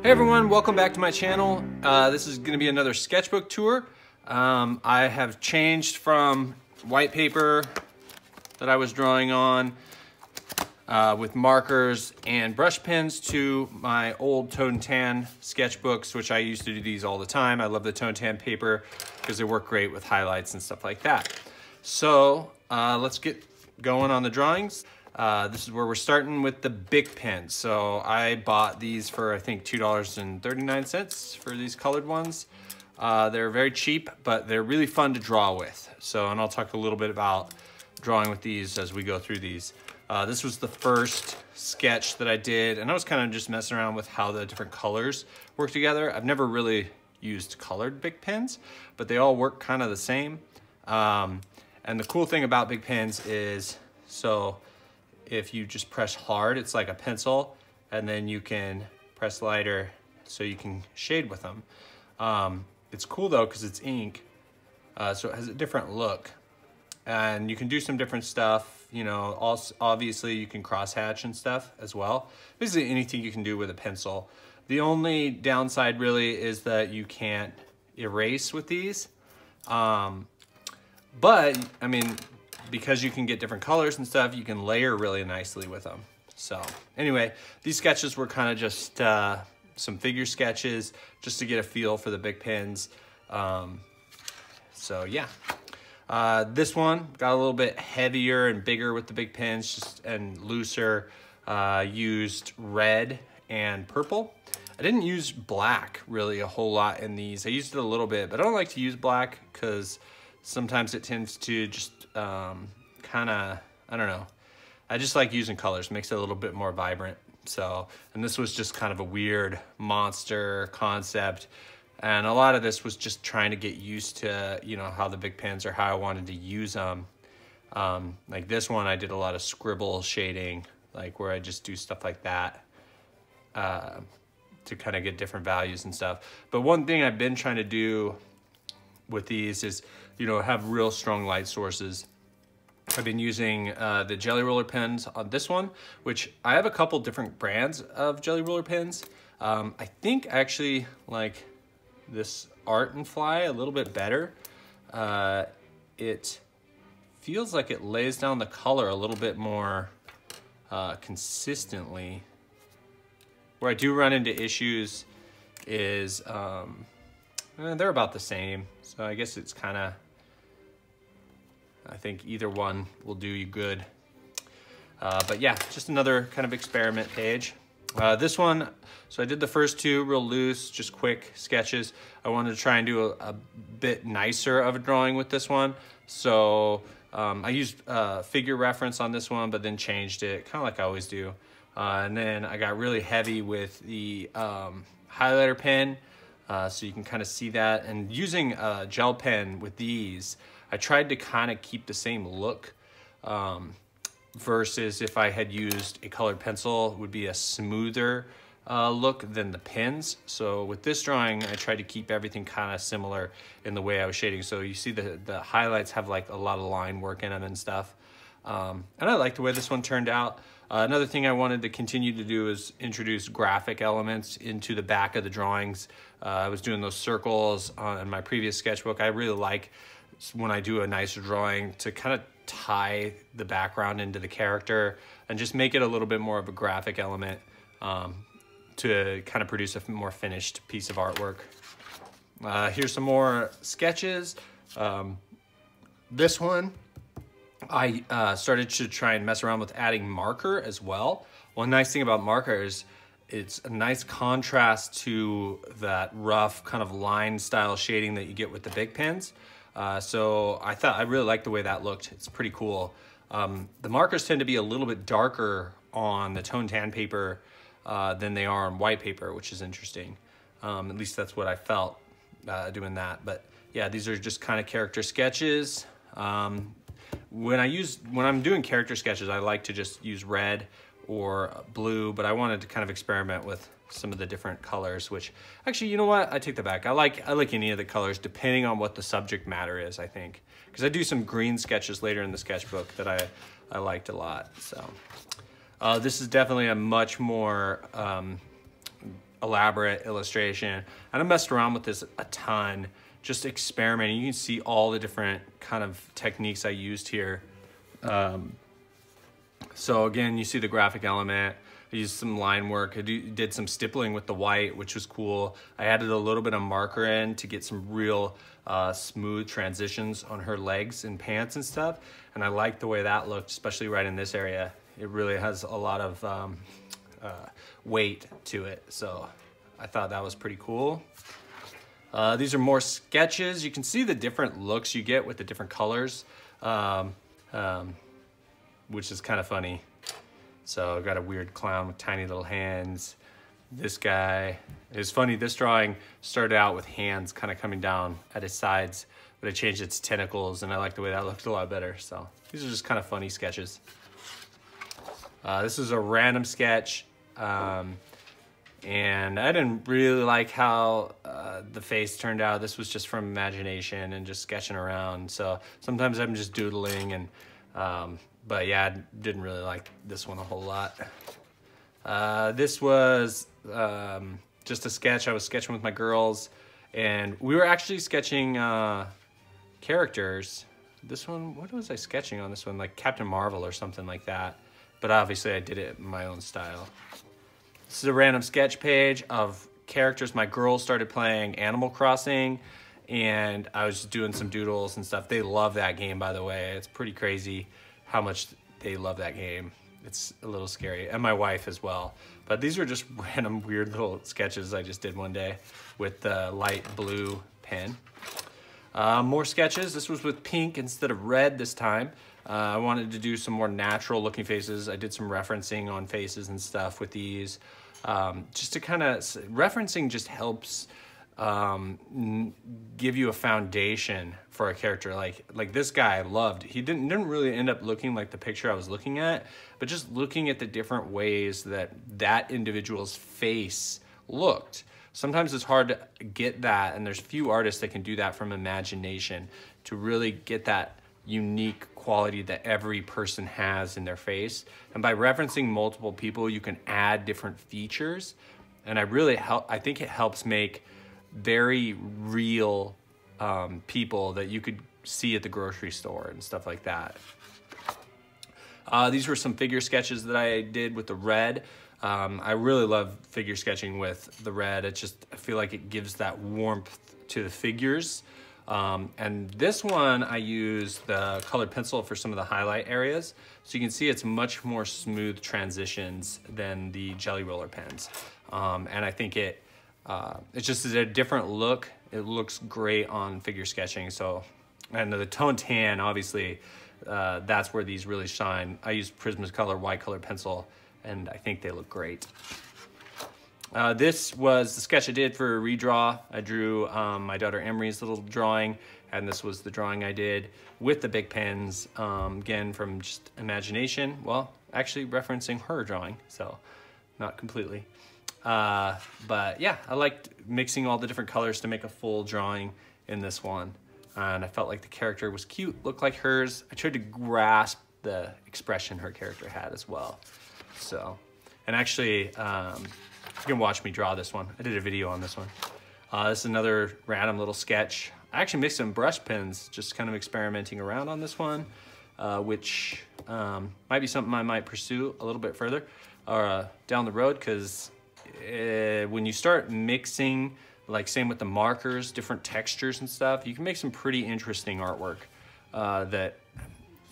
Hey everyone, welcome back to my channel. This is going to be another sketchbook tour. I have changed from white paper that I was drawing on with markers and brush pens to my old tone tan sketchbooks, which I used to do these all the time. I love the tone tan paper because they work great with highlights and stuff like that. So let's get going on the drawings. This is where we're starting with the BIC pens. So I bought these for I think $2.39 for these colored ones. They're very cheap, but they're really fun to draw with. And I'll talk a little bit about drawing with these as we go through these. This was the first sketch that I did, and I was kind of just messing around with how the different colors work together. I've never really used colored BIC pens, but they all work kind of the same. And the cool thing about BIC pens is, if you just press hard, it's like a pencil, and then you can press lighter so you can shade with them. It's cool though because it's ink, so it has a different look. And you can do some different stuff, you know, also, obviously you can crosshatch and stuff as well. Basically anything you can do with a pencil. The only downside really is that you can't erase with these. But, I mean, because you can get different colors and stuff, you can layer really nicely with them. So anyway, these sketches were kind of just some figure sketches just to get a feel for the BIC pens. So yeah, this one got a little bit heavier and bigger with the BIC pens and looser. Used red and purple. I didn't use black really a whole lot in these. I used it a little bit, but I don't like to use black because sometimes it tends to just kind of, I don't know. I just like using colors, makes it a little bit more vibrant. And this was just kind of a weird monster concept. And a lot of this was just trying to get used to, you know, how the BIC pens or how I wanted to use them. Like this one, I did a lot of scribble shading, like where I just do stuff like that to kind of get different values and stuff. But one thing I've been trying to do with these is, you know, have real strong light sources. I've been using the Jelly Roller pens on this one, which I have a couple different brands of Jelly Roller pens. I think actually like this Art and Fly a little bit better. It feels like it lays down the color a little bit more consistently. Where I do run into issues is they're about the same. So I guess it's kind of, I think either one will do you good. But yeah, just another kind of experiment page. This one, so I did the first two real loose, just quick sketches. I wanted to try and do a bit nicer of a drawing with this one. So I used figure reference on this one, but then changed it, kind of like I always do. And then I got really heavy with the highlighter pen. So you can kind of see that. And using a gel pen with these, I tried to kind of keep the same look versus if I had used a colored pencil, it would be a smoother look than the pens. So with this drawing, I tried to keep everything kind of similar in the way I was shading. So you see the highlights have like a lot of line work in them and stuff. And I like the way this one turned out. Another thing I wanted to continue to do is introduce graphic elements into the back of the drawings. I was doing those circles on my previous sketchbook. I really like when I do a nicer drawing to kind of tie the background into the character and just make it a little bit more of a graphic element to kind of produce a more finished piece of artwork. Here's some more sketches. This one, I started to try and mess around with adding marker as well. One nice thing about marker is it's a nice contrast to that rough kind of line style shading that you get with the BIC pens. So I really like the way that looked. It's pretty cool. The markers tend to be a little bit darker on the tone tan paper than they are on white paper, which is interesting. At least that's what I felt doing that. But yeah, these are just kind of character sketches. When I'm doing character sketches, I like to just use red or blue, but I wanted to kind of experiment with some of the different colors, which actually, you know what? I take that back. I like any of the colors depending on what the subject matter is, I think. Because I do some green sketches later in the sketchbook that I liked a lot. So this is definitely a much more elaborate illustration. And I messed around with this a ton, just experimenting. You can see all the different kind of techniques I used here. So again, you see the graphic element. I used some line work. I did some stippling with the white, which was cool. I added a little bit of marker in to get some real smooth transitions on her legs and pants and stuff. And I liked the way that looked, especially right in this area. It really has a lot of weight to it. So I thought that was pretty cool. These are more sketches. You can see the different looks you get with the different colors, which is kind of funny. So I've got a weird clown with tiny little hands. This guy, it's funny, this drawing started out with hands kind of coming down at his sides, but I changed its tentacles and I like the way that looked a lot better. So these are just kind of funny sketches. This is a random sketch. And I didn't really like how the face turned out. This was just from imagination and just sketching around. So sometimes I'm just doodling and, but yeah, I didn't really like this one a whole lot. This was just a sketch. I was sketching with my girls and we were actually sketching characters. This one, what was I sketching on this one? Like Captain Marvel or something like that. But obviously I did it in my own style. This is a random sketch page of characters. My girls started playing Animal Crossing and I was doing some doodles and stuff. They love that game, by the way. It's pretty crazy how much they love that game. It's a little scary, and my wife as well. But these are just random weird little sketches I just did one day with the light blue pen. More sketches. This was with pink instead of red this time. I wanted to do some more natural looking faces. I did some referencing on faces and stuff with these. Just to kind of, referencing just helps give you a foundation for a character. Like this guy I loved. He didn't really end up looking like the picture I was looking at, but just looking at the different ways that individual's face looked. Sometimes it's hard to get that, and there's few artists that can do that from imagination to really get that unique quality that every person has in their face. And by referencing multiple people, you can add different features. And I think it helps make very real people that you could see at the grocery store and stuff like that. These were some figure sketches that I did with the red. I really love figure sketching with the red. I feel like it gives that warmth to the figures. And this one, I used the colored pencil for some of the highlight areas. So you can see it's much more smooth transitions than the Jelly Roller pens. And I think it's just a different look. It looks great on figure sketching. So, and the tone tan, obviously, that's where these really shine. I used Prismacolor white colored pencil, and I think they look great. This was the sketch I did for a redraw. I drew my daughter Emery's little drawing, and this was the drawing I did with the BIC pens, again, from just imagination. Well, actually referencing her drawing, so not completely. But yeah, I liked mixing all the different colors to make a full drawing in this one. And I felt like the character was cute, looked like hers. I tried to grasp the expression her character had as well. So, and actually, you can watch me draw this one. I did a video on this one. This is another random little sketch. I actually mixed some brush pens, just kind of experimenting around on this one, which might be something I might pursue a little bit further down the road, because when you start mixing, like same with the markers, different textures and stuff, you can make some pretty interesting artwork that,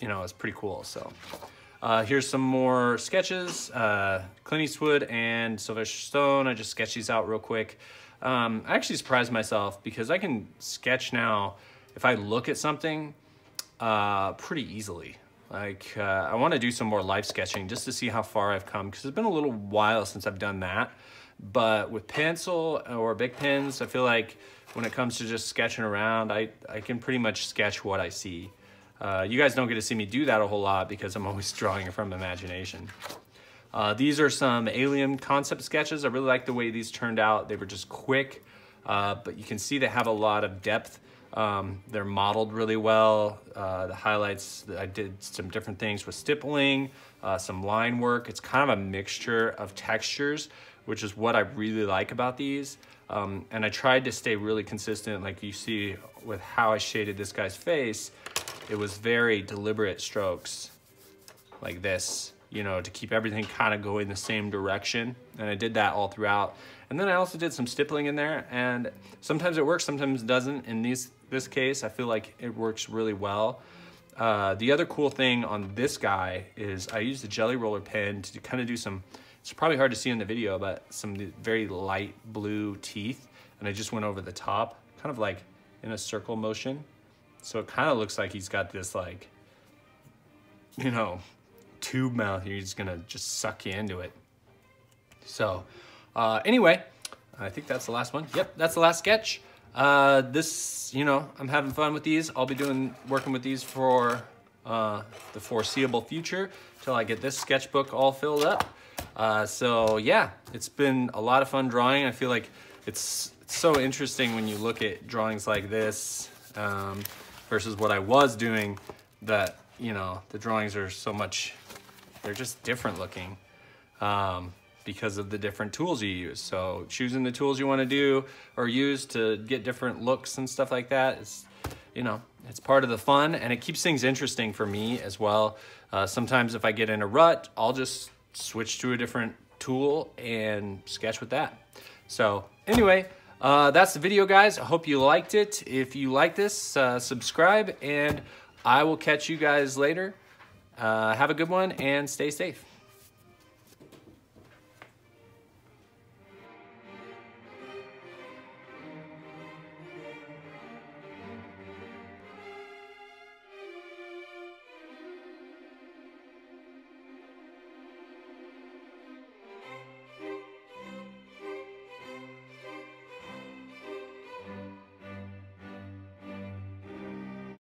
you know, is pretty cool. So here's some more sketches. Clint Eastwood and Sylvester Stallone. I just sketched these out real quick. I actually surprised myself because I can sketch now if I look at something pretty easily. Like I want to do some more live sketching just to see how far I've come, because it's been a little while since I've done that. But with pencil or BIC pens, I feel like when it comes to just sketching around, I can pretty much sketch what I see. You guys don't get to see me do that a whole lot because I'm always drawing from imagination. These are some alien concept sketches. I really like the way these turned out. They were just quick, but you can see they have a lot of depth. They're modeled really well. The highlights, I did some different things with stippling, some line work. It's kind of a mixture of textures, which is what I really like about these. And I tried to stay really consistent, like you see with how I shaded this guy's face. It was very deliberate strokes like this, you know, to keep everything kind of going the same direction. And I did that all throughout. And then I also did some stippling in there, and sometimes it works, sometimes it doesn't. In this case, I feel like it works really well. The other cool thing on this guy is I used the jelly roller pen to kind of do some, it's probably hard to see in the video, but some very light blue teeth. And I just went over the top, kind of like in a circle motion. So it kind of looks like he's got this, like, you know, tube mouth here. He's gonna just suck you into it. So anyway, I think that's the last one. Yep, that's the last sketch. This, you know, I'm having fun with these. I'll be working with these for the foreseeable future till I get this sketchbook all filled up. So yeah, it's been a lot of fun drawing. I feel like it's so interesting when you look at drawings like this versus what I was doing, that, you know, the drawings are so much, they're just different looking because of the different tools you use. So choosing the tools you want to do or use to get different looks and stuff like that is, you know, it's part of the fun, and it keeps things interesting for me as well. Sometimes if I get in a rut, I'll just switch to a different tool and sketch with that. So anyway, that's the video, guys. I hope you liked it. If you like this, subscribe, and I will catch you guys later. Have a good one and stay safe.